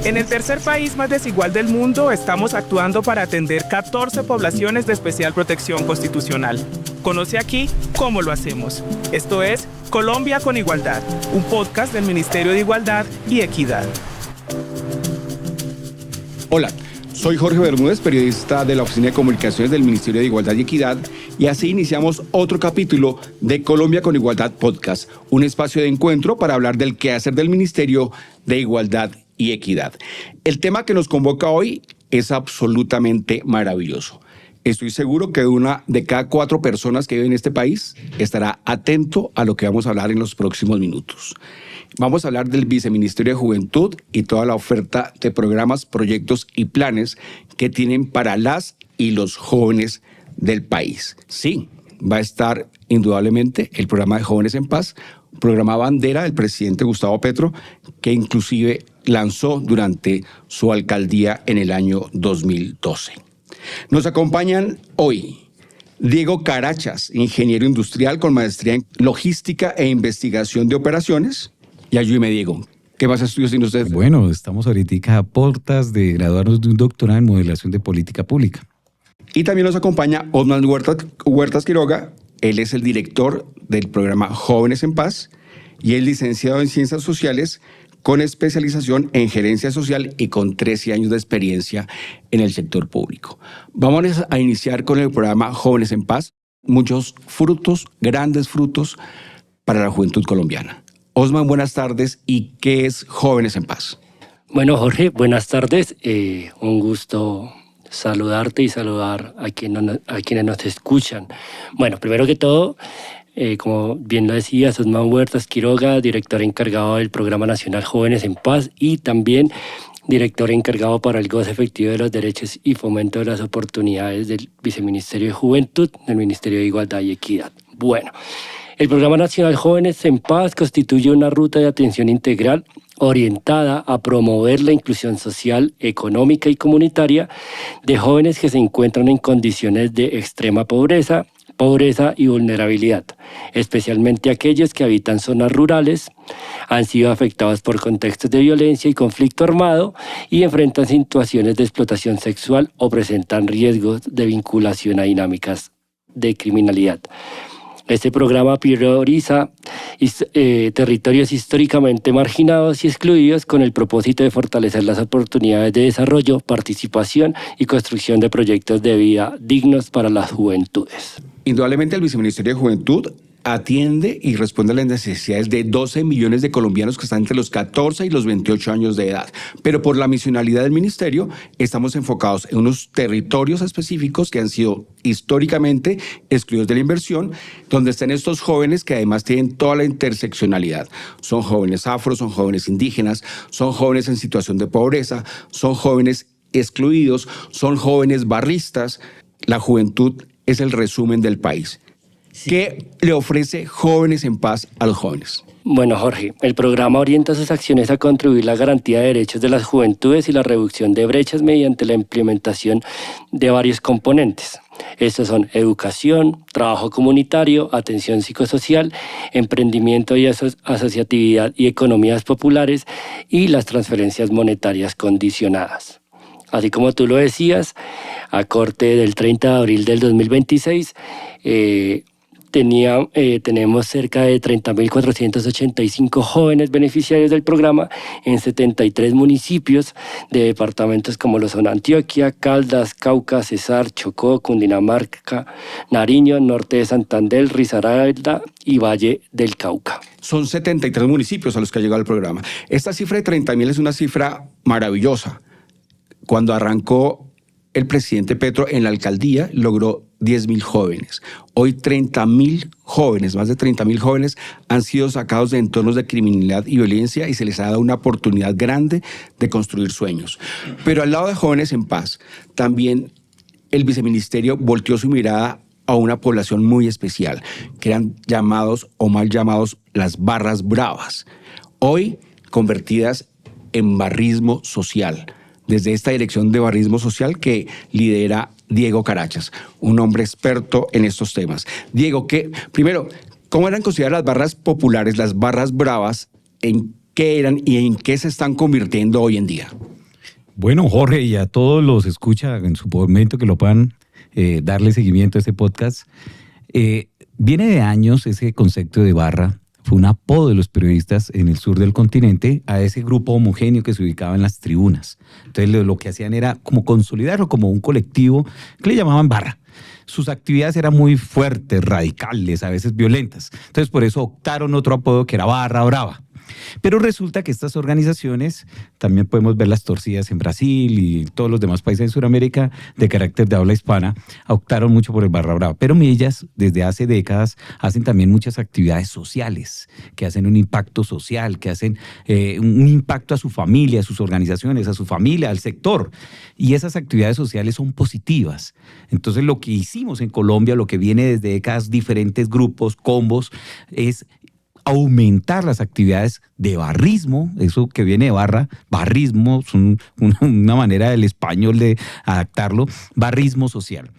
En el tercer país más desigual del mundo, estamos actuando para atender 14 poblaciones de especial protección constitucional. Conoce aquí cómo lo hacemos. Esto es Colombia con Igualdad, un podcast del Ministerio de Igualdad y Equidad. Hola, soy Jorge Bermúdez, periodista de la Oficina de Comunicaciones del Ministerio de Igualdad y Equidad, y así iniciamos otro capítulo de Colombia con Igualdad Podcast, un espacio de encuentro para hablar del quehacer del Ministerio de Igualdad y Equidad. El tema que nos convoca hoy es absolutamente maravilloso. Estoy seguro que una de cada 4 personas que viven en este país estará atento a lo que vamos a hablar en los próximos minutos. Vamos a hablar del Viceministerio de Juventud y toda la oferta de programas, proyectos y planes que tienen para las y los jóvenes del país. Sí, va a estar indudablemente el programa de Jóvenes en Paz, programa bandera del presidente Gustavo Petro, que inclusive lanzó durante su alcaldía en el año 2012. Nos acompañan hoy Diego Carachas, ingeniero industrial con maestría en logística e investigación de operaciones. Y ayúdeme, Diego, ¿qué más estudios tiene usted? Bueno, estamos ahorita a portas de graduarnos de un doctorado en modelación de política pública. Y también nos acompaña Osman Huertas Quiroga. Él es el director del programa Jóvenes en Paz y es licenciado en Ciencias Sociales con especialización en Gerencia Social y con 13 años de experiencia en el sector público. Vamos a iniciar con el programa Jóvenes en Paz. Muchos frutos, grandes frutos para la juventud colombiana. Osman, buenas tardes. ¿Y qué es Jóvenes en Paz? Bueno, Jorge, buenas tardes. Un gusto saludarte y saludar a quienes nos escuchan. Bueno, primero que todo, como bien lo decías, Osman Huertas Quiroga, director encargado del Programa Nacional Jóvenes en Paz y también director encargado para el goce efectivo de los derechos y fomento de las oportunidades del Viceministerio de Juventud, del Ministerio de Igualdad y Equidad. Bueno, el Programa Nacional Jóvenes en Paz constituye una ruta de atención integral orientada a promover la inclusión social, económica y comunitaria de jóvenes que se encuentran en condiciones de extrema pobreza y vulnerabilidad, especialmente aquellos que habitan zonas rurales, han sido afectados por contextos de violencia y conflicto armado y enfrentan situaciones de explotación sexual o presentan riesgos de vinculación a dinámicas de criminalidad. Este programa prioriza territorios históricamente marginados y excluidos con el propósito de fortalecer las oportunidades de desarrollo, participación y construcción de proyectos de vida dignos para las juventudes. Indudablemente el Viceministerio de Juventud atiende y responde a las necesidades de 12 millones de colombianos que están entre los 14 y los 28 años de edad. Pero por la misionalidad del ministerio estamos enfocados en unos territorios específicos que han sido históricamente excluidos de la inversión, donde están estos jóvenes que además tienen toda la interseccionalidad. Son jóvenes afro, son jóvenes indígenas, son jóvenes en situación de pobreza, son jóvenes excluidos, son jóvenes barristas. La juventud es el resumen del país. Sí. ¿Qué le ofrece Jóvenes en Paz a los jóvenes? Bueno, Jorge, el programa orienta sus acciones a contribuir a la garantía de derechos de las juventudes y la reducción de brechas mediante la implementación de varios componentes. Estos son educación, trabajo comunitario, atención psicosocial, emprendimiento y asociatividad y economías populares y las transferencias monetarias condicionadas. Así como tú lo decías, a corte del 30 de abril del 2026, tenemos cerca de 30.485 jóvenes beneficiarios del programa en 73 municipios de departamentos como lo son Antioquia, Caldas, Cauca, Cesar, Chocó, Cundinamarca, Nariño, Norte de Santander, Risaralda y Valle del Cauca. Son 73 municipios a los que ha llegado el programa. Esta cifra de 30.000 es una cifra maravillosa. Cuando arrancó el presidente Petro en la alcaldía, logró 10.000 jóvenes. Hoy 30.000 jóvenes, más de 30.000 jóvenes, han sido sacados de entornos de criminalidad y violencia y se les ha dado una oportunidad grande de construir sueños. Pero al lado de Jóvenes en Paz, también el viceministerio volteó su mirada a una población muy especial, que eran llamados o mal llamados las barras bravas, hoy convertidas en barrismo social. Desde esta dirección de barrismo social que lidera Diego Carachas, un hombre experto en estos temas. Diego, primero, ¿cómo eran consideradas las barras populares, las barras bravas? ¿En qué eran y en qué se están convirtiendo hoy en día. Bueno, Jorge, y a todos los escucha en su momento que lo puedan darle seguimiento a este podcast. Viene de años ese concepto de barra. Fue un apodo de los periodistas en el sur del continente a ese grupo homogéneo que se ubicaba en las tribunas. Entonces lo que hacían era como consolidarlo como un colectivo que le llamaban barra. Sus actividades eran muy fuertes, radicales, a veces violentas. Entonces por eso optaron otro apodo que era Barra Brava. Pero resulta que estas organizaciones, también podemos ver las torcidas en Brasil y todos los demás países de Sudamérica de carácter de habla hispana, optaron mucho por el Barra Brava. Pero ellas, desde hace décadas, hacen también muchas actividades sociales, que hacen un impacto social, que hacen un impacto a su familia, a sus organizaciones, a su familia, al sector. Y esas actividades sociales son positivas. Entonces lo que hicimos en Colombia, lo que viene desde décadas, diferentes grupos, combos, es aumentar las actividades de barrismo, eso que viene de barra, barrismo, es una manera del español de adaptarlo, barrismo social,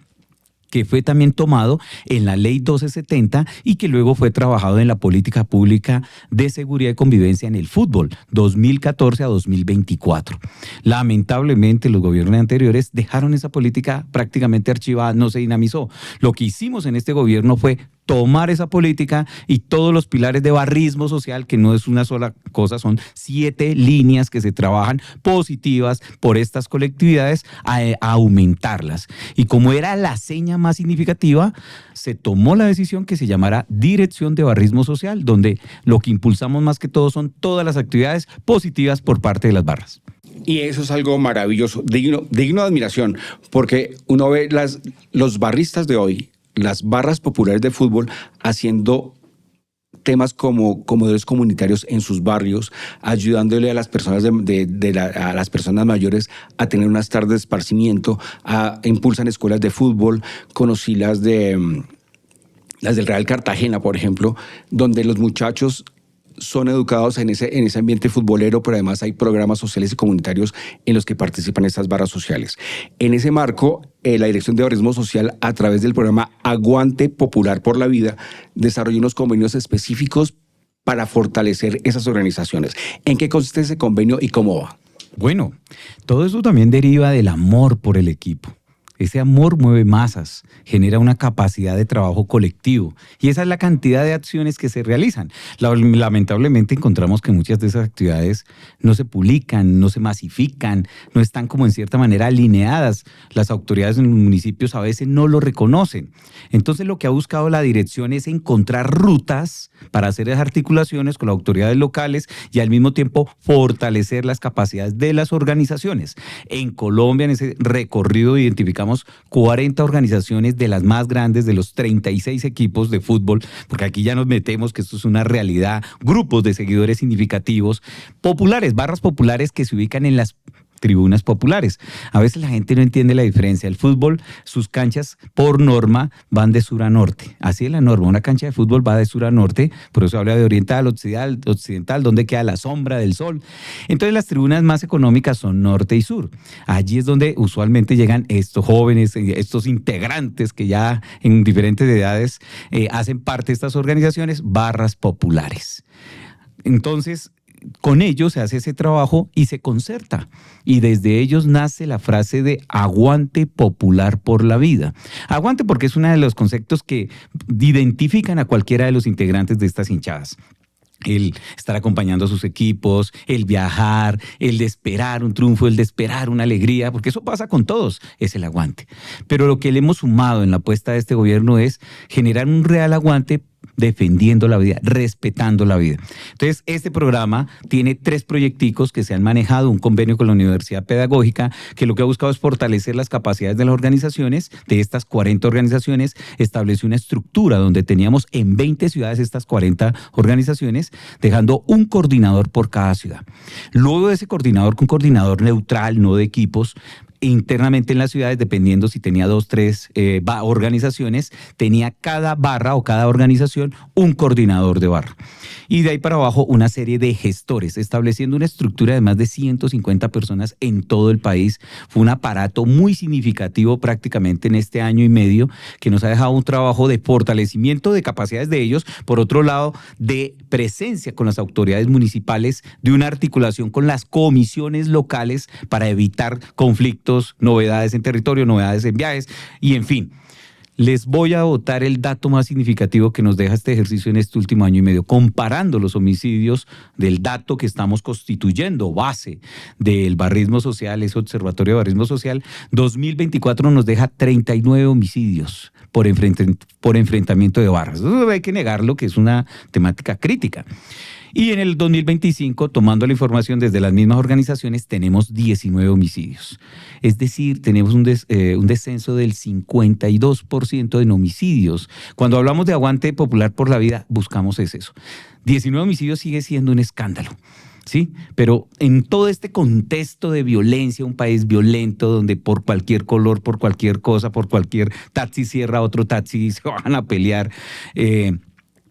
que fue también tomado en la ley 1270 y que luego fue trabajado en la política pública de seguridad y convivencia en el fútbol, 2014 a 2024. Lamentablemente los gobiernos anteriores dejaron esa política prácticamente archivada, no se dinamizó. Lo que hicimos en este gobierno fue tomar esa política y todos los pilares de barrismo social, que no es una sola cosa, son 7 líneas que se trabajan positivas por estas colectividades, a aumentarlas. Y como era la seña más significativa, se tomó la decisión que se llamara Dirección de Barrismo Social, donde lo que impulsamos más que todo son todas las actividades positivas por parte de las barras. Y eso es algo maravilloso, digno de admiración, porque uno ve los barristas de hoy, las barras populares de fútbol, haciendo temas como comedores comunitarios en sus barrios, ayudándole a las personas a las personas mayores a tener unas tardes de esparcimiento, impulsan escuelas de fútbol. Conocí las del Real Cartagena, por ejemplo, donde los muchachos son educados en ese ambiente futbolero, pero además hay programas sociales y comunitarios en los que participan estas barras sociales. En ese marco, la Dirección de Barrismo Social, a través del programa Aguante Popular por la Vida, desarrolló unos convenios específicos para fortalecer esas organizaciones. ¿En qué consiste ese convenio y cómo va? Bueno, todo eso también deriva del amor por el equipo. Ese amor mueve masas, genera una capacidad de trabajo colectivo y esa es la cantidad de acciones que se realizan. Lamentablemente encontramos que muchas de esas actividades no se publican, no se masifican, no están como en cierta manera alineadas. Las autoridades en los municipios a veces no lo reconocen. Entonces lo que ha buscado la dirección es encontrar rutas para hacer esas articulaciones con las autoridades locales y al mismo tiempo fortalecer las capacidades de las organizaciones. En Colombia, en ese recorrido, identificamos 40 organizaciones de las más grandes de los 36 equipos de fútbol, porque aquí ya nos metemos que esto es una realidad, grupos de seguidores significativos, populares, barras populares que se ubican en las tribunas populares. A veces la gente no entiende la diferencia. El fútbol, sus canchas por norma van de sur a norte. Así es la norma. Una cancha de fútbol va de sur a norte, por eso habla de oriental, occidental, donde queda la sombra del sol. Entonces las tribunas más económicas son norte y sur. Allí es donde usualmente llegan estos jóvenes, estos integrantes que ya en diferentes edades hacen parte de estas organizaciones, barras populares. Entonces, con ellos se hace ese trabajo y se concerta. Y desde ellos nace la frase de aguante popular por la vida. Aguante porque es uno de los conceptos que identifican a cualquiera de los integrantes de estas hinchadas. El estar acompañando a sus equipos, el viajar, el de esperar un triunfo, el de esperar una alegría, porque eso pasa con todos, es el aguante. Pero lo que le hemos sumado en la apuesta de este gobierno es generar un real aguante defendiendo la vida, respetando la vida. Entonces, este programa tiene 3 proyecticos que se han manejado, un convenio con la Universidad Pedagógica, que lo que ha buscado es fortalecer las capacidades de las organizaciones, de estas 40 organizaciones, estableció una estructura donde teníamos en 20 ciudades estas 40 organizaciones, dejando un coordinador por cada ciudad. Luego de ese coordinador, un coordinador neutral, no de equipos, internamente en las ciudades, dependiendo si tenía 2, 3 organizaciones, tenía cada barra o cada organización un coordinador de barra. Y de ahí para abajo una serie de gestores, estableciendo una estructura de más de 150 personas en todo el país. Fue un aparato muy significativo prácticamente en este año y medio, que nos ha dejado un trabajo de fortalecimiento de capacidades de ellos, por otro lado, de presencia con las autoridades municipales, de una articulación con las comisiones locales para evitar conflictos, novedades en territorio, novedades en viajes y en fin. Les voy a botar el dato más significativo que nos deja este ejercicio en este último año y medio, comparando los homicidios del dato que estamos constituyendo, base del barrismo social, ese observatorio de barrismo social. 2024 nos deja 39 homicidios por enfrentamiento de barras. Eso hay que negarlo, que es una temática crítica. Y en el 2025, tomando la información desde las mismas organizaciones, tenemos 19 homicidios. Es decir, tenemos un descenso del 52% en homicidios. Cuando hablamos de aguante popular por la vida, buscamos eso. 19 homicidios sigue siendo un escándalo, ¿sí? Pero en todo este contexto de violencia, un país violento donde por cualquier color, por cualquier cosa, por cualquier taxi cierra otro taxi y se van a pelear,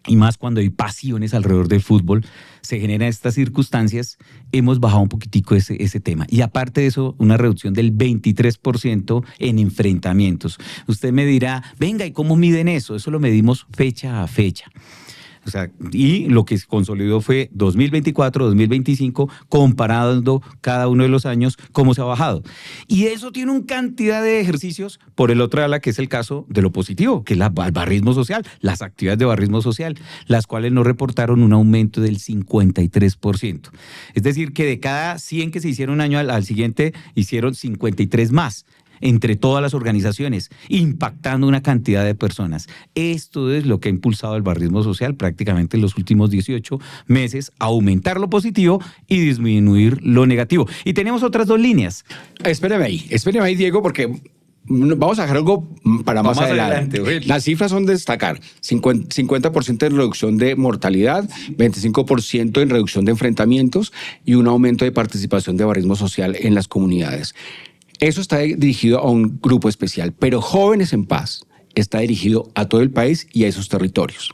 y más cuando hay pasiones alrededor del fútbol, se generan estas circunstancias, hemos bajado un poquitico ese tema. Y aparte de eso, una reducción del 23% en enfrentamientos. Usted me dirá, venga, ¿y cómo miden eso? Eso lo medimos fecha a fecha. O sea, y lo que se consolidó fue 2024, 2025, comparando cada uno de los años cómo se ha bajado. Y eso tiene una cantidad de ejercicios por el otro ala, que es el caso de lo positivo, que es el barrismo social, las actividades de barrismo social, las cuales nos reportaron un aumento del 53%. Es decir, que de cada 100 que se hicieron un año al siguiente, hicieron 53 más. Entre todas las organizaciones, impactando una cantidad de personas. Esto es lo que ha impulsado el barrismo social prácticamente en los últimos 18 meses, aumentar lo positivo y disminuir lo negativo. Y tenemos otras dos líneas. Espéreme ahí, Diego, porque vamos a dejar algo para más adelante. Las cifras son de destacar: 50% en reducción de mortalidad, 25% en reducción de enfrentamientos y un aumento de participación de barrismo social en las comunidades. Eso está dirigido a un grupo especial, pero Jóvenes en Paz está dirigido a todo el país y a esos territorios.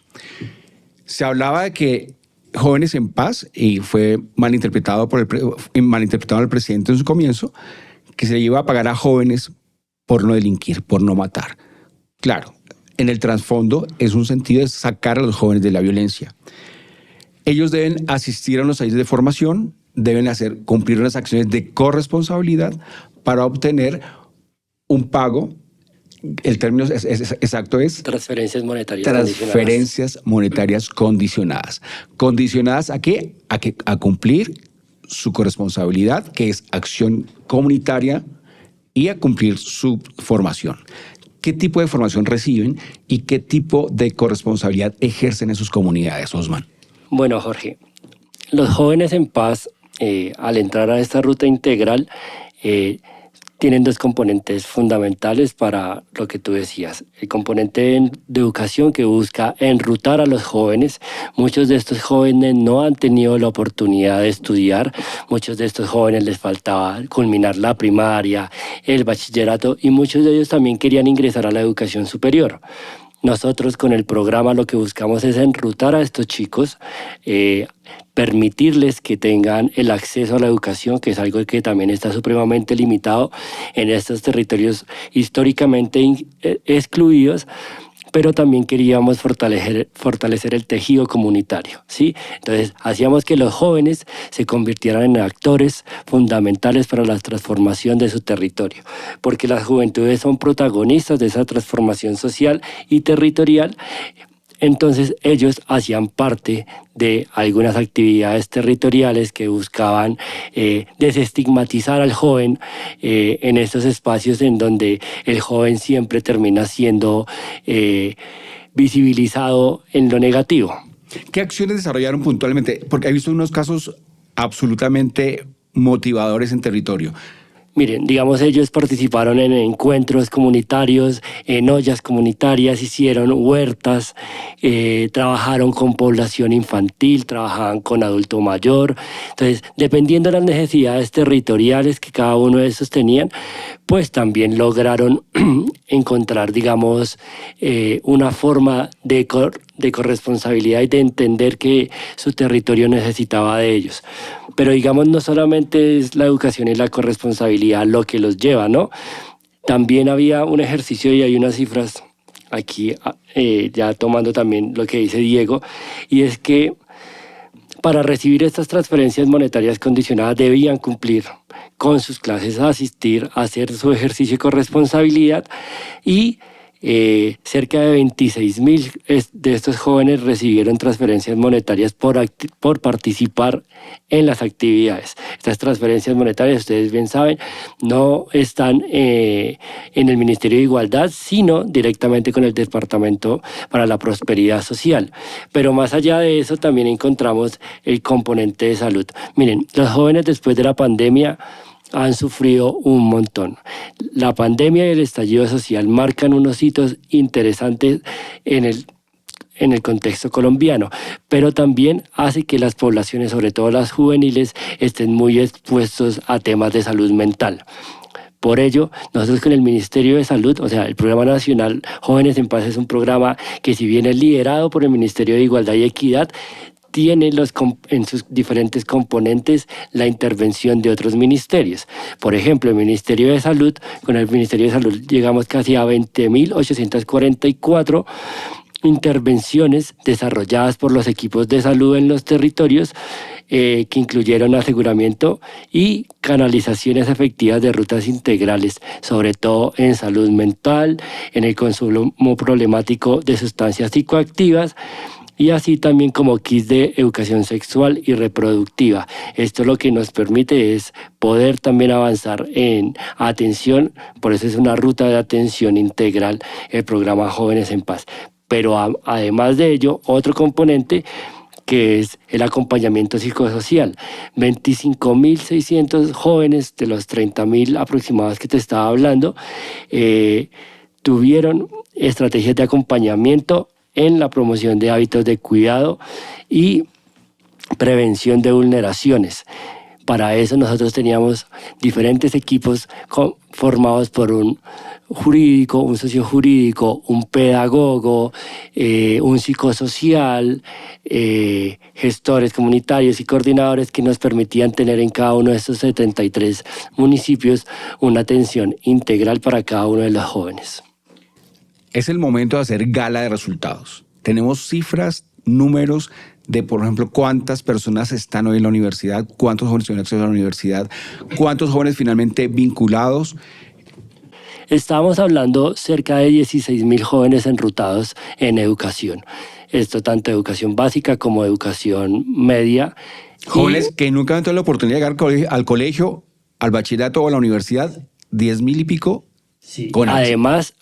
Se hablaba de que Jóvenes en Paz, y fue malinterpretado por el presidente en su comienzo, que se le iba a pagar a jóvenes por no delinquir, por no matar. Claro, en el trasfondo es un sentido de sacar a los jóvenes de la violencia. Ellos deben asistir a los talleres de formación, deben cumplir unas acciones de corresponsabilidad para obtener un pago. El término exacto es transferencias monetarias condicionadas. ¿Condicionadas a qué? A cumplir su corresponsabilidad, que es acción comunitaria, y a cumplir su formación. ¿Qué tipo de formación reciben y qué tipo de corresponsabilidad ejercen en sus comunidades, Osman? Bueno, Jorge, los Jóvenes en Paz, al entrar a esta ruta integral, tienen dos componentes fundamentales para lo que tú decías. El componente de educación, que busca enrutar a los jóvenes. Muchos de estos jóvenes no han tenido la oportunidad de estudiar. Muchos de estos jóvenes les faltaba culminar la primaria, el bachillerato, y muchos de ellos también querían ingresar a la educación superior. Nosotros con el programa lo que buscamos es enrutar a estos chicos, permitirles que tengan el acceso a la educación, que es algo que también está supremamente limitado en estos territorios históricamente excluidos, pero también queríamos fortalecer el tejido comunitario, ¿sí? Entonces, hacíamos que los jóvenes se convirtieran en actores fundamentales para la transformación de su territorio, porque las juventudes son protagonistas de esa transformación social y territorial. Entonces ellos hacían parte de algunas actividades territoriales que buscaban desestigmatizar al joven en estos espacios en donde el joven siempre termina siendo visibilizado en lo negativo. ¿Qué acciones desarrollaron puntualmente? Porque he visto unos casos absolutamente motivadores en territorio. Miren, digamos, ellos participaron en encuentros comunitarios, en ollas comunitarias, hicieron huertas, trabajaron con población infantil, trabajaban con adulto mayor. Entonces, dependiendo de las necesidades territoriales que cada uno de esos tenían, pues también lograron encontrar, digamos, una forma de corresponsabilidad y de entender que su territorio necesitaba de ellos. Pero digamos, no solamente es la educación y la corresponsabilidad lo que los lleva, ¿no? También había un ejercicio y hay unas cifras aquí, ya tomando también lo que dice Diego, y es que para recibir estas transferencias monetarias condicionadas debían cumplir con sus clases, asistir, hacer su ejercicio de corresponsabilidad y cerca de 26,000 de estos jóvenes recibieron transferencias monetarias por participar en las actividades. Estas transferencias monetarias, ustedes bien saben, no están en el Ministerio de Igualdad, sino directamente con el Departamento para la Prosperidad Social. Pero más allá de eso, también encontramos el componente de salud. Miren, los jóvenes después de la pandemia han sufrido un montón. La pandemia y el estallido social marcan unos hitos interesantes en el contexto colombiano, pero también hace que las poblaciones, sobre todo las juveniles, estén muy expuestos a temas de salud mental. Por ello, nosotros con el Ministerio de Salud, o sea, el Programa Nacional Jóvenes en Paz es un programa que, si bien es liderado por el Ministerio de Igualdad y Equidad, tiene en sus diferentes componentes la intervención de otros ministerios. Por ejemplo, el Ministerio de Salud, con el Ministerio de Salud llegamos casi a 20,844 intervenciones desarrolladas por los equipos de salud en los territorios, que incluyeron aseguramiento y canalizaciones efectivas de rutas integrales, sobre todo en salud mental, en el consumo problemático de sustancias psicoactivas, y así también como kits de educación sexual y reproductiva. Esto lo que nos permite es poder también avanzar en atención, por eso es una ruta de atención integral el programa Jóvenes en Paz. Pero además de ello, otro componente que es el acompañamiento psicosocial. 25,600 jóvenes de los 30,000 aproximados que te estaba hablando tuvieron estrategias de acompañamiento en la promoción de hábitos de cuidado y prevención de vulneraciones. Para eso nosotros teníamos diferentes equipos formados por un jurídico, un sociojurídico, un pedagogo, un psicosocial, gestores comunitarios y coordinadores que nos permitían tener en cada uno de estos 73 municipios una atención integral para cada uno de los jóvenes. Es el momento de hacer gala de resultados. Tenemos cifras, números de, por ejemplo, cuántas personas están hoy en la universidad, cuántos jóvenes tienen acceso a la universidad, cuántos jóvenes finalmente vinculados. Estábamos hablando cerca de 16,000 jóvenes enrutados en educación. Esto tanto educación básica como educación media. Jóvenes que nunca han tenido la oportunidad de llegar al colegio, al bachillerato o a la universidad, 10,000 y pico. Sí. Además,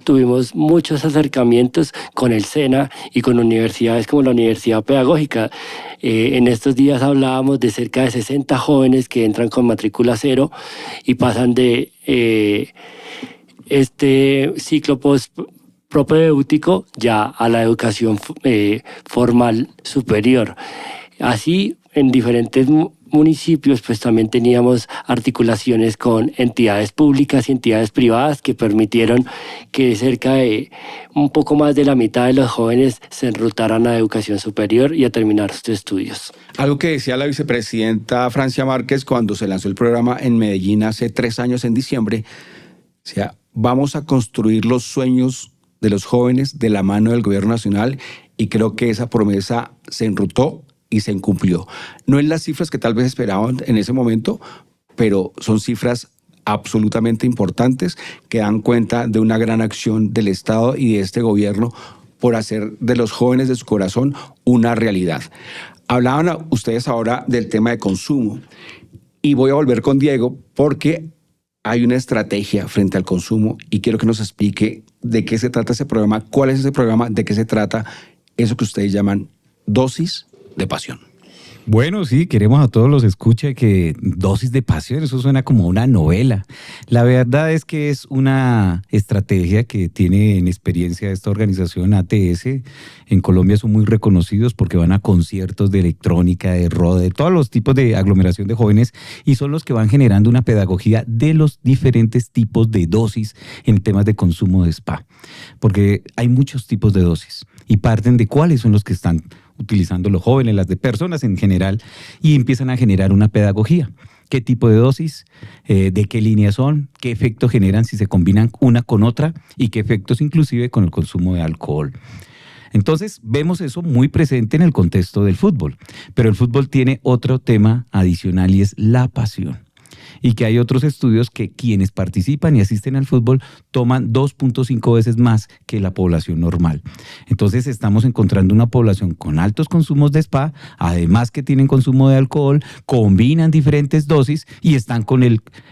tuvimos muchos acercamientos con el SENA y con universidades como la Universidad Pedagógica. En estos días hablábamos de cerca de 60 jóvenes que entran con matrícula cero y pasan de este ciclo propedéutico ya a la educación formal superior. Así, en diferentes municipios, pues también teníamos articulaciones con entidades públicas y entidades privadas que permitieron que cerca de un poco más de la mitad de los jóvenes se enrutaran a educación superior y a terminar sus estudios. Algo que decía la vicepresidenta Francia Márquez cuando se lanzó el programa en Medellín hace 3 años en diciembre, decía, vamos a construir los sueños de los jóvenes de la mano del gobierno nacional, y creo que esa promesa se enrutó y se incumplió. No en las cifras que tal vez esperaban en ese momento, pero son cifras absolutamente importantes que dan cuenta de una gran acción del Estado y de este gobierno por hacer de los jóvenes de su corazón una realidad. Hablaban ustedes ahora del tema de consumo y voy a volver con Diego porque hay una estrategia frente al consumo y quiero que nos explique de qué se trata ese programa, cuál es ese programa, de qué se trata eso que ustedes llaman dosis de pasión. Bueno, sí, queremos a todos los escucha que dosis de pasión, eso suena como una novela. La verdad es que es una estrategia que tiene en experiencia esta organización ATS. En Colombia son muy reconocidos porque van a conciertos de electrónica, de rock, de todos los tipos de aglomeración de jóvenes y son los que van generando una pedagogía de los diferentes tipos de dosis en temas de consumo de spa. Porque hay muchos tipos de dosis y parten de cuáles son los que están utilizando los jóvenes, las de personas en general, y empiezan a generar una pedagogía. ¿Qué tipo de dosis? ¿De qué líneas son? ¿Qué efectos generan si se combinan una con otra? ¿Y qué efectos inclusive con el consumo de alcohol? Entonces vemos eso muy presente en el contexto del fútbol, pero el fútbol tiene otro tema adicional y es la pasión. Y que hay otros estudios que quienes participan y asisten al fútbol toman 2.5 veces más que la población normal. Entonces estamos encontrando una población con altos consumos de spa, además que tienen consumo de alcohol, combinan diferentes dosis y están con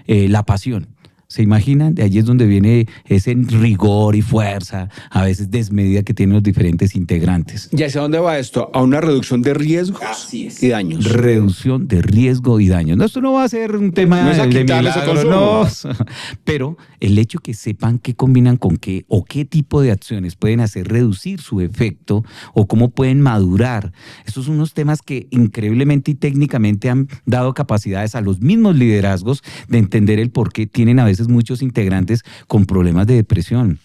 la pasión. ¿Se imaginan? De allí es donde viene ese rigor y fuerza, a veces desmedida que tienen los diferentes integrantes. ¿Y hacia dónde va esto? ¿A una reducción de riesgos y daños? Reducción de riesgo y daños. No, esto no va a ser un tema No es a de quitarles el milagro, consumo. no. Pero el hecho que sepan qué combinan con qué o qué tipo de acciones pueden hacer reducir su efecto o cómo pueden madurar. Estos son unos temas que increíblemente y técnicamente han dado capacidades a los mismos liderazgos de entender el por qué tienen a veces muchos integrantes con problemas de depresión.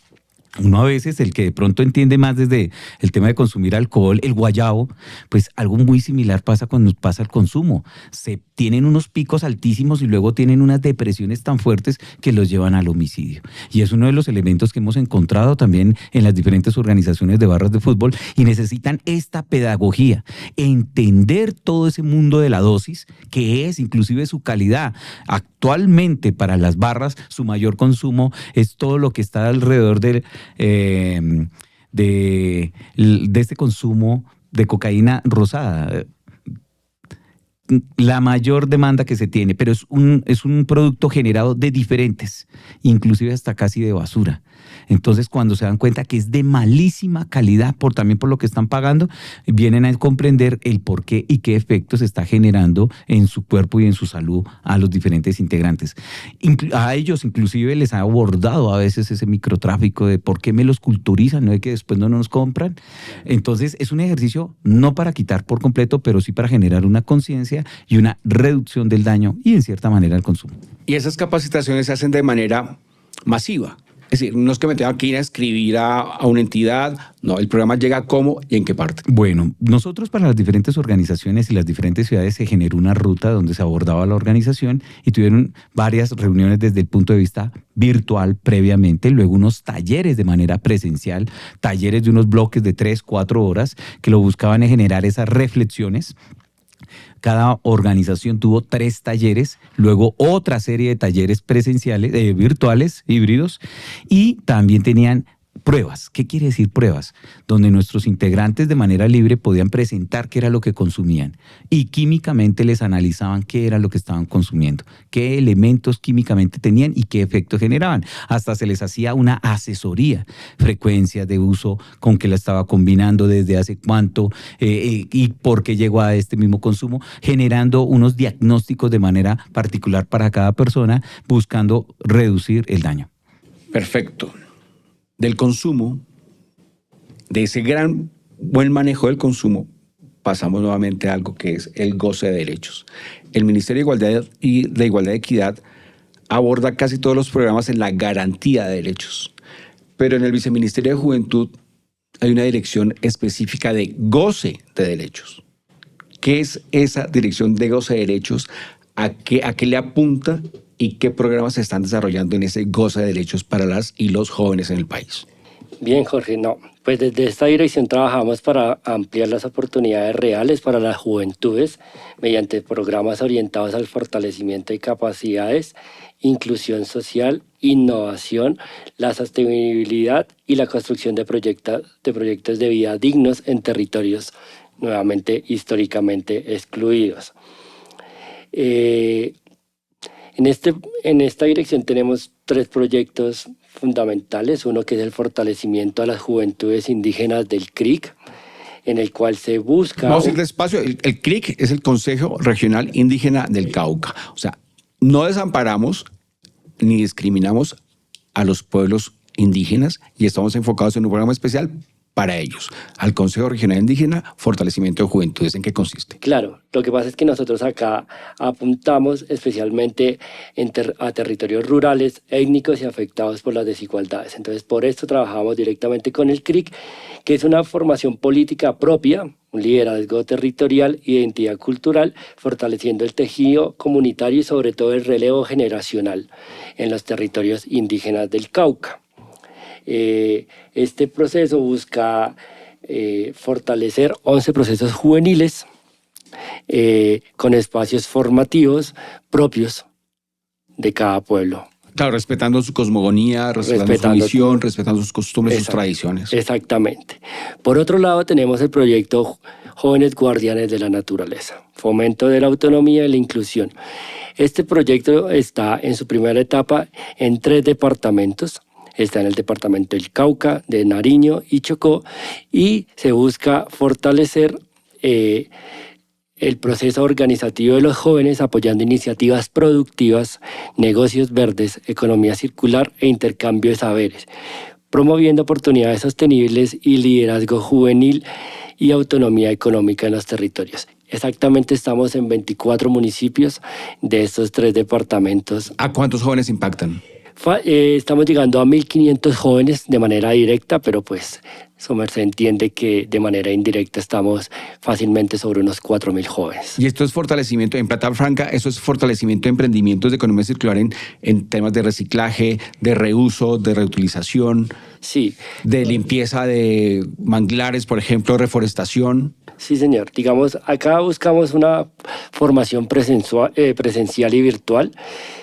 Uno a veces, el que de pronto entiende más desde el tema de consumir alcohol, el guayabo, pues algo muy similar pasa cuando pasa el consumo. Se tienen unos picos altísimos y luego tienen unas depresiones tan fuertes que los llevan al homicidio. Y es uno de los elementos que hemos encontrado también en las diferentes organizaciones de barras de fútbol y necesitan esta pedagogía, entender todo ese mundo de la dosis, que es inclusive su calidad. Actualmente para las barras su mayor consumo es todo lo que está alrededor de este consumo de cocaína rosada. La mayor demanda que se tiene, pero es un producto generado de diferentes, inclusive hasta casi de basura. Entonces, cuando se dan cuenta que es de malísima calidad, también por lo que están pagando, vienen a comprender el por qué y qué efectos está generando en su cuerpo y en su salud a los diferentes integrantes. A ellos inclusive les ha abordado a veces ese microtráfico de por qué me los culturizan, no es que después no nos compran. Entonces, es un ejercicio no para quitar por completo, pero sí para generar una conciencia y una reducción del daño y en cierta manera el consumo. Y esas capacitaciones se hacen de manera masiva. Es decir, no es que me tenga que ir a escribir a una entidad, no, el programa llega cómo y en qué parte. Bueno, nosotros para las diferentes organizaciones y las diferentes ciudades se generó una ruta donde se abordaba la organización y tuvieron varias reuniones desde el punto de vista virtual previamente, luego unos talleres de manera presencial, talleres de unos bloques de 3-4 horas que lo buscaban es generar esas reflexiones. Cada organización tuvo 3 talleres, luego otra serie de talleres presenciales, virtuales, híbridos, y también tenían pruebas. ¿Qué quiere decir pruebas? Donde nuestros integrantes de manera libre podían presentar qué era lo que consumían y químicamente les analizaban qué era lo que estaban consumiendo, qué elementos químicamente tenían y qué efectos generaban. Hasta se les hacía una asesoría, frecuencias de uso, con qué la estaba combinando, desde hace cuánto y por qué llegó a este mismo consumo, generando unos diagnósticos de manera particular para cada persona, buscando reducir el daño. Perfecto. Del consumo, de ese gran buen manejo del consumo, pasamos nuevamente a algo que es el goce de derechos. El Ministerio de Igualdad y de Equidad aborda casi todos los programas en la garantía de derechos, pero en el Viceministerio de Juventud hay una dirección específica de goce de derechos. ¿Qué es esa dirección de goce de derechos? ¿A qué le apunta? ¿Y qué programas se están desarrollando en ese goce de derechos para las y los jóvenes en el país? Bien, Jorge, pues desde esta dirección trabajamos para ampliar las oportunidades reales para las juventudes mediante programas orientados al fortalecimiento de capacidades, inclusión social, innovación, la sostenibilidad y la construcción de proyectos de vida dignos en territorios nuevamente históricamente excluidos. En esta dirección tenemos 3 proyectos fundamentales. Uno que es el fortalecimiento a las juventudes indígenas del CRIC, en el cual se busca... Vamos a ir despacio. El CRIC es el Consejo Regional Indígena del Cauca. O sea, no desamparamos ni discriminamos a los pueblos indígenas y estamos enfocados en un programa especial para ellos. Al Consejo Regional Indígena, Fortalecimiento de Juventudes, ¿en qué consiste? Claro, lo que pasa es que nosotros acá apuntamos especialmente a territorios rurales, étnicos y afectados por las desigualdades. Entonces, por esto trabajamos directamente con el CRIC, que es una formación política propia, un liderazgo territorial, identidad cultural, fortaleciendo el tejido comunitario y sobre todo el relevo generacional en los territorios indígenas del Cauca. Este proceso busca fortalecer 11 procesos juveniles con espacios formativos propios de cada pueblo. Claro, respetando su cosmogonía, respetando su visión, respetando sus costumbres, sus tradiciones. Exactamente. Por otro lado, tenemos el proyecto Jóvenes Guardianes de la Naturaleza, fomento de la autonomía y la inclusión. Este proyecto está en su primera etapa en 3 departamentos. Está en el departamento del Cauca, de Nariño y Chocó, y se busca fortalecer el proceso organizativo de los jóvenes apoyando iniciativas productivas, negocios verdes, economía circular e intercambio de saberes, promoviendo oportunidades sostenibles y liderazgo juvenil y autonomía económica en los territorios. Exactamente estamos en 24 municipios de estos 3 departamentos. ¿A cuántos jóvenes impactan? Estamos llegando a 1.500 jóvenes de manera directa, pero pues su merced entiende que de manera indirecta estamos fácilmente sobre unos 4.000 jóvenes. Y esto es fortalecimiento, en Plata Franca, eso es fortalecimiento de emprendimientos de economía circular en temas de reciclaje, de reuso, de reutilización, sí, de limpieza de manglares, por ejemplo, reforestación. Sí, señor. Digamos, acá buscamos una formación presencial y virtual.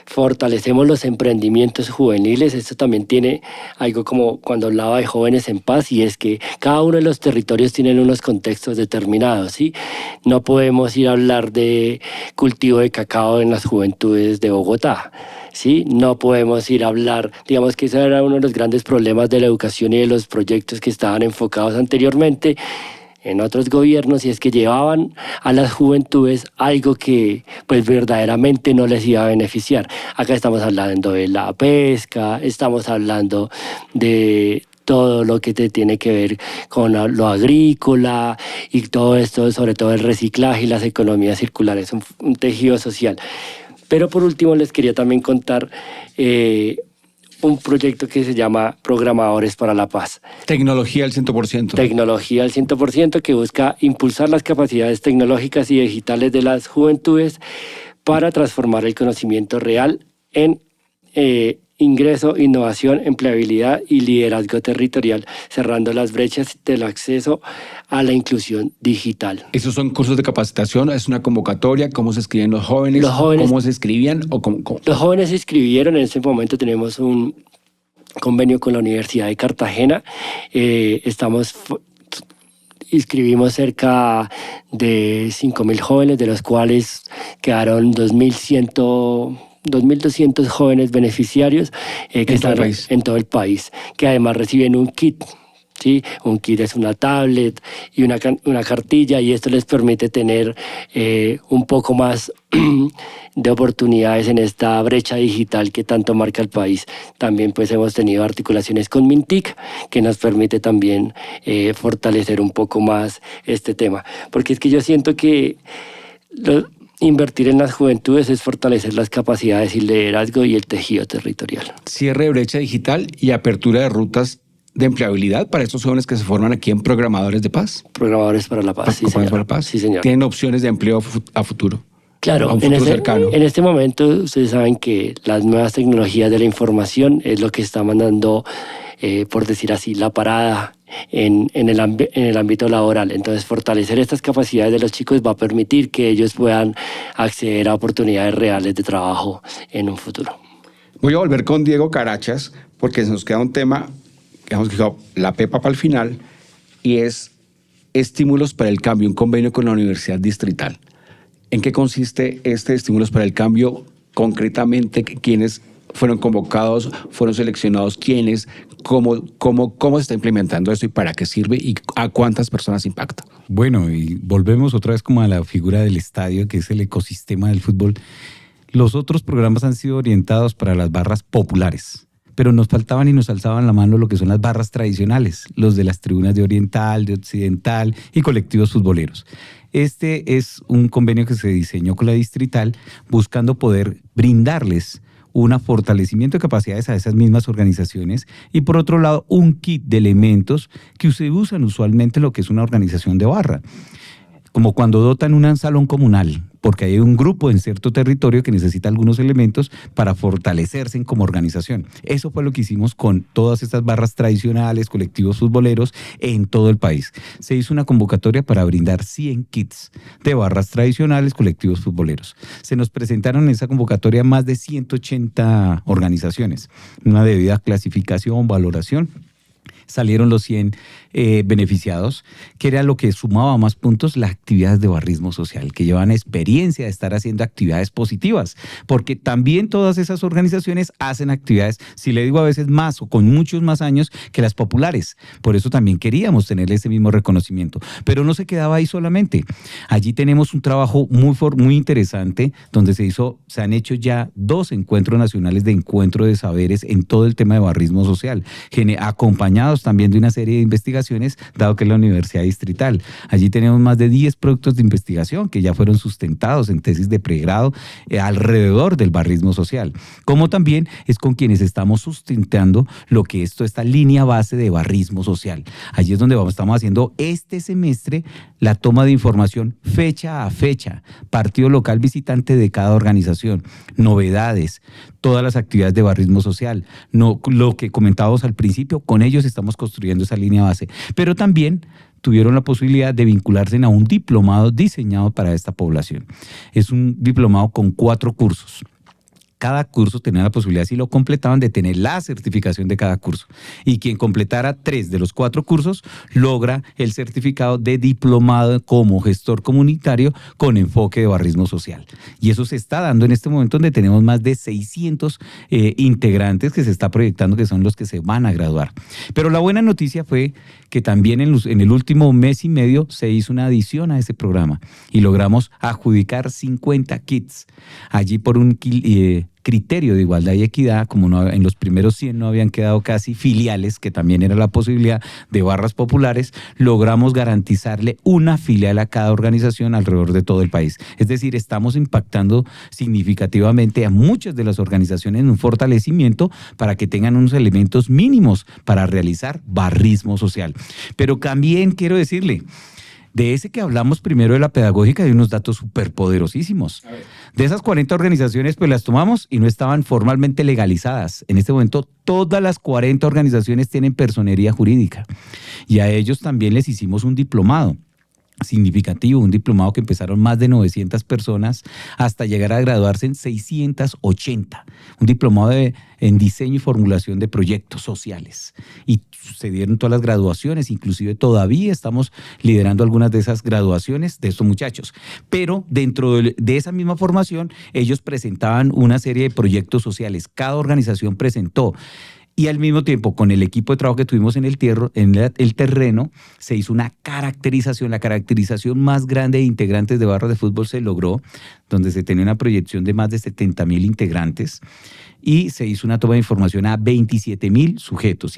Fortalecemos los emprendimientos juveniles. Esto también tiene algo como cuando hablaba de Jóvenes en Paz, y es que cada uno de los territorios tienen unos contextos determinados, ¿sí? No podemos ir a hablar de cultivo de cacao en las juventudes de Bogotá, ¿sí? No podemos ir a hablar, digamos que ese era uno de los grandes problemas de la educación y de los proyectos que estaban enfocados anteriormente en otros gobiernos, y es que llevaban a las juventudes algo que pues verdaderamente no les iba a beneficiar. Acá estamos hablando de la pesca, estamos hablando de todo lo que tiene que ver con lo agrícola y todo esto, sobre todo el reciclaje y las economías circulares, un tejido social. Pero por último les quería también contar un proyecto que se llama Programadores para la Paz. Tecnología al 100%. Tecnología al 100%, que busca impulsar las capacidades tecnológicas y digitales de las juventudes para transformar el conocimiento real en ingreso, innovación, empleabilidad y liderazgo territorial, cerrando las brechas del acceso a la inclusión digital. ¿Esos son cursos de capacitación? ¿Es una convocatoria? ¿Cómo se escriben los jóvenes? ¿Cómo se escribían? Los jóvenes se inscribieron. En este momento tenemos un convenio con la Universidad de Cartagena. Inscribimos cerca de 5.000 jóvenes, de los cuales quedaron 2.200 jóvenes beneficiarios que están en todo el país, que además reciben un kit. ¿Sí? Un kit es una tablet y una cartilla, y esto les permite tener un poco más de oportunidades en esta brecha digital que tanto marca el país. También pues hemos tenido articulaciones con Mintic, que nos permite también fortalecer un poco más este tema, porque es que yo siento que invertir en las juventudes es fortalecer las capacidades y el liderazgo y el tejido territorial. Cierre de brecha digital y apertura de rutas de empleabilidad para estos jóvenes que se forman aquí en Programadores de Paz. Programadores para la Paz, sí, señor. Para la Paz. Sí, señor. Tienen opciones de empleo a futuro. Claro, a un futuro cercano. En este momento ustedes saben que las nuevas tecnologías de la información es lo que está mandando, por decir así, la parada en el ámbito laboral. Entonces, fortalecer estas capacidades de los chicos va a permitir que ellos puedan acceder a oportunidades reales de trabajo en un futuro. Voy a volver con Diego Carachas, porque se nos queda un tema que hemos fijado la pepa para el final, y es estímulos para el cambio, un convenio con la Universidad Distrital. ¿En qué consiste este estímulos para el cambio? Concretamente, ¿quiénes fueron convocados, fueron seleccionados, quiénes, cómo se está implementando esto y para qué sirve y a cuántas personas impacta. Bueno, y volvemos otra vez como a la figura del estadio, que es el ecosistema del fútbol. Los otros programas han sido orientados para las barras populares, pero nos faltaban y nos alzaban la mano lo que son las barras tradicionales, los de las tribunas de Oriental, de Occidental y colectivos futboleros. Este es un convenio que se diseñó con la Distrital buscando poder brindarles un fortalecimiento de capacidades a esas mismas organizaciones y por otro lado un kit de elementos que se usan usualmente en lo que es una organización de barra, como cuando dotan un salón comunal, porque hay un grupo en cierto territorio que necesita algunos elementos para fortalecerse como organización. Eso fue lo que hicimos con todas estas barras tradicionales, colectivos futboleros en todo el país. Se hizo una convocatoria para brindar 100 kits de barras tradicionales, colectivos futboleros. Se nos presentaron en esa convocatoria más de 180 organizaciones, una debida clasificación, valoración. Salieron los 100 beneficiados, que era lo que sumaba más puntos, las actividades de barrismo social, que llevan experiencia de estar haciendo actividades positivas, porque también todas esas organizaciones hacen actividades, si le digo a veces más o con muchos más años que las populares. Por eso también queríamos tener ese mismo reconocimiento, pero no se quedaba ahí solamente. Allí tenemos un trabajo muy interesante, donde se han hecho ya 2 encuentros nacionales de encuentro de saberes en todo el tema de barrismo social, acompañados también de una serie de investigaciones, dado que es la Universidad Distrital. Allí tenemos más de 10 productos de investigación que ya fueron sustentados en tesis de pregrado alrededor del barrismo social, como también es con quienes estamos sustentando lo que esta línea base de barrismo social. Allí es donde estamos haciendo este semestre la toma de información fecha a fecha, partido local visitante de cada organización, novedades, todas las actividades de barrismo social, lo que comentábamos al principio, con ellos estamos construyendo esa línea base, pero también tuvieron la posibilidad de vincularse a un diplomado diseñado para esta población. Es un diplomado con 4 cursos. Cada curso tenía la posibilidad, si lo completaban, de tener la certificación de cada curso. Y quien completara 3 de los 4 cursos logra el certificado de diplomado como gestor comunitario con enfoque de barrismo social. Y eso se está dando en este momento, donde tenemos más de 600 integrantes que se está proyectando, que son los que se van a graduar. Pero la buena noticia fue que también en el último mes y medio se hizo una adición a ese programa y logramos adjudicar 50 kits. Allí por un criterio de igualdad y equidad, como en los primeros 100 no habían quedado casi filiales, que también era la posibilidad de barras populares, logramos garantizarle una filial a cada organización alrededor de todo el país. Es decir, estamos impactando significativamente a muchas de las organizaciones en un fortalecimiento para que tengan unos elementos mínimos para realizar barrismo social. Pero también quiero decirle, de ese que hablamos primero de la pedagógica, hay unos datos súper poderosísimos. De esas 40 organizaciones, pues las tomamos y no estaban formalmente legalizadas. En este momento, todas las 40 organizaciones tienen personería jurídica. Y a ellos también les hicimos un diplomado significativo, un diplomado que empezaron más de 900 personas hasta llegar a graduarse en 680. Un diplomado en diseño y formulación de proyectos sociales. Y se dieron todas las graduaciones, inclusive todavía estamos liderando algunas de esas graduaciones de estos muchachos. Pero dentro de esa misma formación, ellos presentaban una serie de proyectos sociales. Cada organización presentó. Y al mismo tiempo, con el equipo de trabajo que tuvimos en el terreno, se hizo una caracterización. La caracterización más grande de integrantes de barras de fútbol se logró, donde se tenía una proyección de más de 70,000 integrantes y se hizo una toma de información a 27,000 sujetos,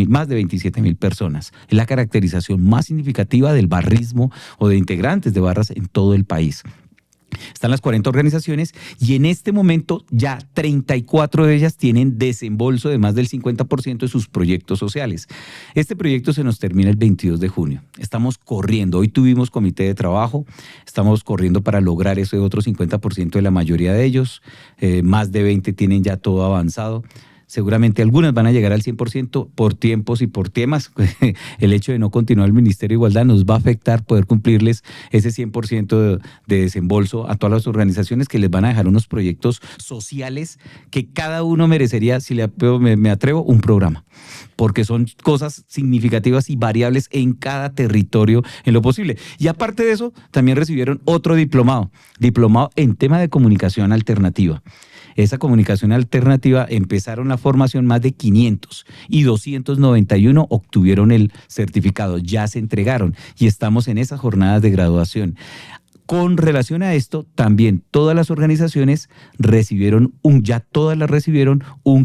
más de 27,000 personas. Es la caracterización más significativa del barrismo o de integrantes de barras en todo el país. Están las 40 organizaciones y en este momento ya 34 de ellas tienen desembolso de más del 50% de sus proyectos sociales. Este proyecto se nos termina el 22 de junio. Estamos corriendo. Hoy tuvimos comité de trabajo. Estamos corriendo para lograr ese otro 50% de la mayoría de ellos. Más de 20 tienen ya todo avanzado. Seguramente algunas van a llegar al 100% por tiempos y por temas. El hecho de no continuar el Ministerio de Igualdad nos va a afectar poder cumplirles ese 100% de desembolso a todas las organizaciones, que les van a dejar unos proyectos sociales que cada uno merecería, si me atrevo, un programa. Porque son cosas significativas y variables en cada territorio en lo posible. Y aparte de eso, también recibieron otro diplomado en tema de comunicación alternativa. esa comunicación alternativa empezaron la formación más de 500 y 291 obtuvieron el certificado, ya se entregaron y estamos en esas jornadas de graduación. Con relación a esto, también todas las organizaciones recibieron un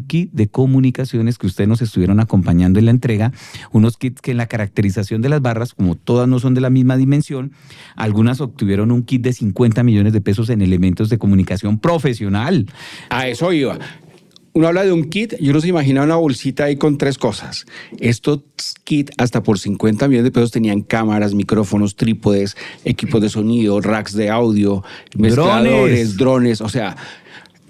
kit de comunicaciones que ustedes nos estuvieron acompañando en la entrega, unos kits que en la caracterización de las barras, como todas no son de la misma dimensión, algunas obtuvieron un kit de 50 millones de pesos en elementos de comunicación profesional. A eso iba. Uno habla de un kit y uno se imagina una bolsita ahí con 3 cosas. Estos kits hasta por 50 millones de pesos tenían cámaras, micrófonos, trípodes, equipos de sonido, racks de audio, mezcladores, drones. O sea,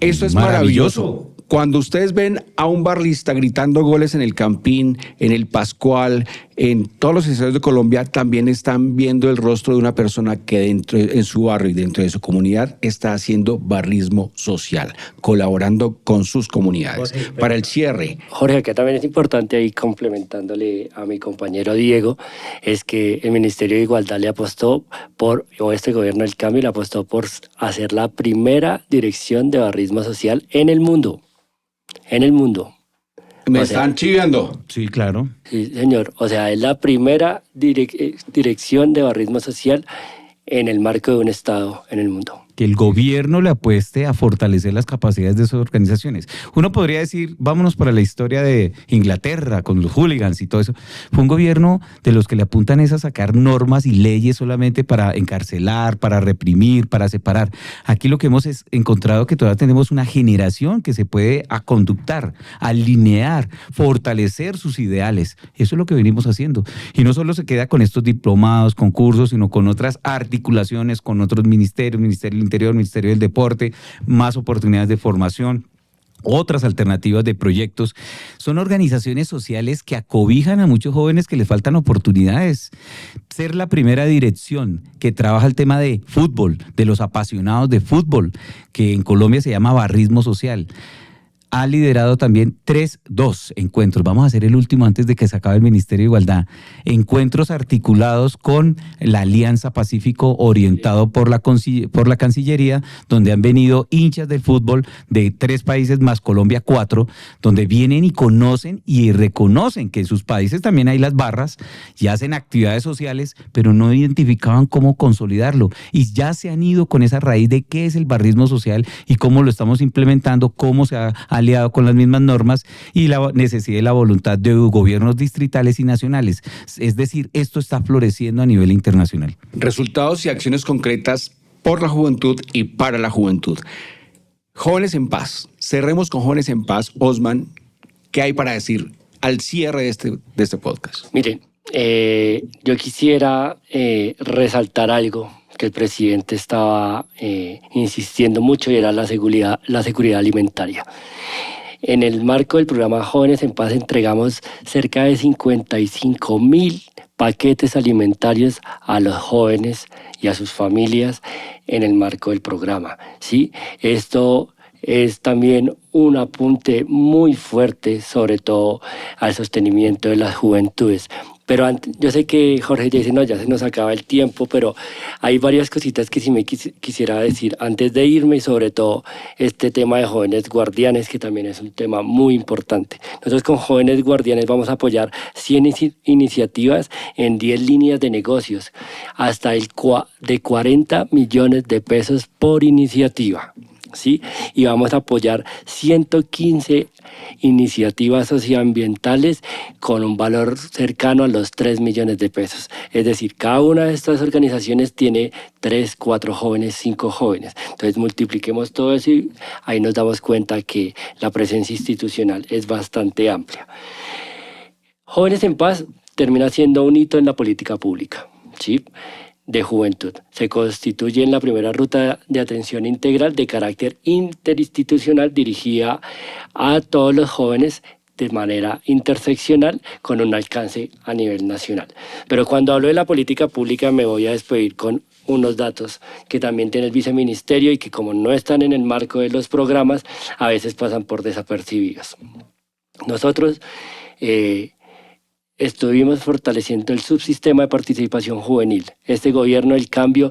eso es maravilloso. Cuando ustedes ven a un barrista gritando goles en el Campín, en el Pascual, en todos los estadios de Colombia, también están viendo el rostro de una persona que en su barrio y dentro de su comunidad está haciendo barrismo social, colaborando con sus comunidades. Para el cierre. Jorge, acá también es importante, ahí complementándole a mi compañero Diego, es que el Ministerio de Igualdad le apostó o este gobierno del cambio le apostó por hacer la primera dirección de barrismo social en el mundo. En el mundo. ¿Me están chiviando? Sí, claro. Sí, señor. O sea, es la primera dirección de barrismo social en el marco de un Estado en el mundo. Que el gobierno le apueste a fortalecer las capacidades de esas organizaciones. Uno podría decir, vámonos para la historia de Inglaterra con los hooligans y todo eso. Fue un gobierno de los que le apuntan es a sacar normas y leyes solamente para encarcelar, para reprimir, para separar. Aquí lo que hemos encontrado que todavía tenemos una generación que se puede aconductar, alinear, fortalecer sus ideales. Eso es lo que venimos haciendo. Y no solo se queda con estos diplomados, concursos, sino con otras articulaciones, con otros ministerios, Ministerio del Interior, Ministerio del Deporte, más oportunidades de formación, otras alternativas de proyectos. Son organizaciones sociales que acobijan a muchos jóvenes que les faltan oportunidades. Ser la primera dirección que trabaja el tema de fútbol, de los apasionados de fútbol, que en Colombia se llama barrismo social. Ha liderado también 2 encuentros. Vamos a hacer el último antes de que se acabe el Ministerio de Igualdad. Encuentros articulados con la Alianza Pacífico orientado por la Cancillería, donde han venido hinchas del fútbol de 3 países más Colombia 4, donde vienen y conocen y reconocen que en sus países también hay las barras y hacen actividades sociales, pero no identificaban cómo consolidarlo. Y ya se han ido con esa raíz de qué es el barrismo social y cómo lo estamos implementando, cómo se ha aliado con las mismas normas y la necesidad y la voluntad de gobiernos distritales y nacionales. Es decir, esto está floreciendo a nivel internacional. Resultados y acciones concretas por la juventud y para la juventud. Jóvenes en Paz. Cerremos con Jóvenes en Paz. Osman, ¿qué hay para decir al cierre de este podcast? Miren, yo quisiera resaltar algo que el presidente estaba insistiendo mucho y era la seguridad alimentaria. En el marco del programa Jóvenes en Paz entregamos cerca de 55.000 paquetes alimentarios a los jóvenes y a sus familias en el marco del programa, ¿sí? Esto es también un apunte muy fuerte, sobre todo al sostenimiento de las juventudes. Pero yo sé que Jorge ya dice, no, ya se nos acaba el tiempo, pero hay varias cositas que sí me quisiera decir antes de irme, y sobre todo este tema de Jóvenes Guardianes, que también es un tema muy importante. Nosotros con Jóvenes Guardianes vamos a apoyar 100 iniciativas en 10 líneas de negocios, hasta de 40 millones de pesos por iniciativa, ¿sí? Y vamos a apoyar 115 iniciativas socioambientales con un valor cercano a los 3 millones de pesos. Es decir, cada una de estas organizaciones tiene 3, 4 jóvenes, 5 jóvenes. Entonces multipliquemos todo eso y ahí nos damos cuenta que la presencia institucional es bastante amplia. Jóvenes en Paz termina siendo un hito en la política pública, ¿sí?, de juventud. Se constituye en la primera ruta de atención integral de carácter interinstitucional dirigida a todos los jóvenes de manera interseccional con un alcance a nivel nacional. Pero cuando hablo de la política pública me voy a despedir con unos datos que también tiene el viceministerio y que como no están en el marco de los programas, a veces pasan por desapercibidos. Nosotros estuvimos fortaleciendo el subsistema de participación juvenil. Este gobierno del cambio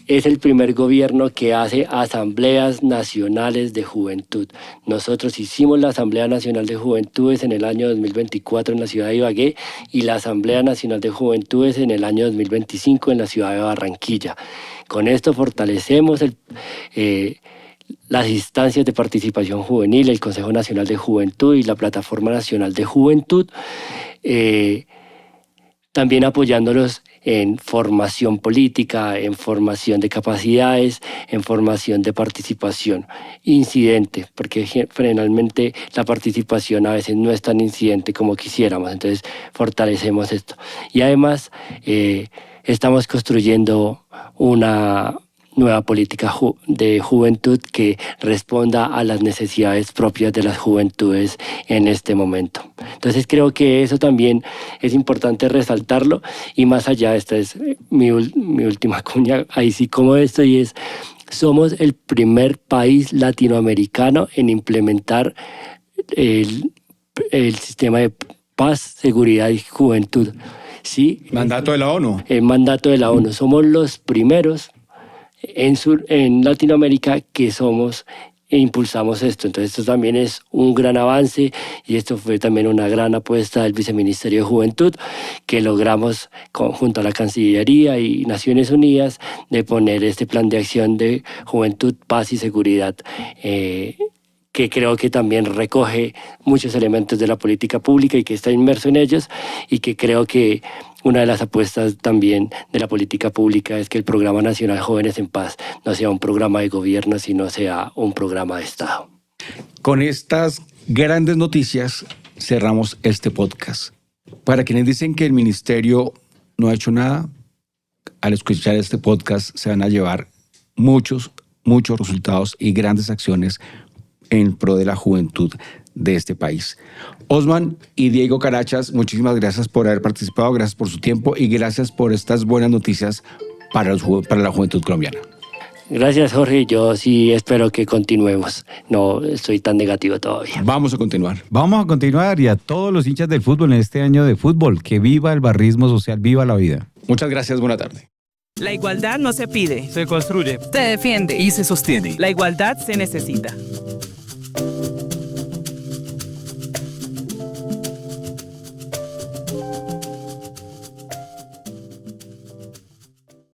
es el primer gobierno que hace asambleas nacionales de juventud. Nosotros hicimos la Asamblea Nacional de Juventudes en el año 2024 en la ciudad de Ibagué y la Asamblea Nacional de Juventudes en el año 2025 en la ciudad de Barranquilla. Con esto fortalecemos las instancias de participación juvenil, el Consejo Nacional de Juventud y la Plataforma Nacional de Juventud, también apoyándolos en formación política, en formación de capacidades, en formación de participación incidente, porque generalmente la participación a veces no es tan incidente como quisiéramos, entonces fortalecemos esto. Y además estamos construyendo una nueva política de juventud que responda a las necesidades propias de las juventudes en este momento. Entonces creo que eso también es importante resaltarlo y más allá, esta es mi última cuña, ahí sí como esto, y es: somos el primer país latinoamericano en implementar el sistema de paz, seguridad y juventud. ¿Sí? Mandato de la ONU. El mandato de la ONU. Somos los primeros en Latinoamérica que somos e impulsamos esto. Entonces esto también es un gran avance y esto fue también una gran apuesta del Viceministerio de Juventud que logramos junto a la Cancillería y Naciones Unidas de poner este plan de acción de juventud, paz y seguridad, que creo que también recoge muchos elementos de la política pública y que está inmerso en ellos, y que creo que una de las apuestas también de la política pública es que el Programa Nacional Jóvenes en Paz no sea un programa de gobierno, sino sea un programa de Estado. Con estas grandes noticias cerramos este podcast. Para quienes dicen que el ministerio no ha hecho nada, al escuchar este podcast se van a llevar muchos resultados y grandes acciones en pro de la juventud de este país. Osman y Diego Carachas, muchísimas gracias por haber participado, gracias por su tiempo y gracias por estas buenas noticias para la juventud colombiana. Gracias, Jorge. Yo sí espero que continuemos. No estoy tan negativo todavía. Vamos a continuar. Vamos a continuar, y a todos los hinchas del fútbol en este año de fútbol, que viva el barrismo social, viva la vida. Muchas gracias, buena tarde. La igualdad no se pide, Se construye Se defiende y se sostiene. la igualdad se necesita.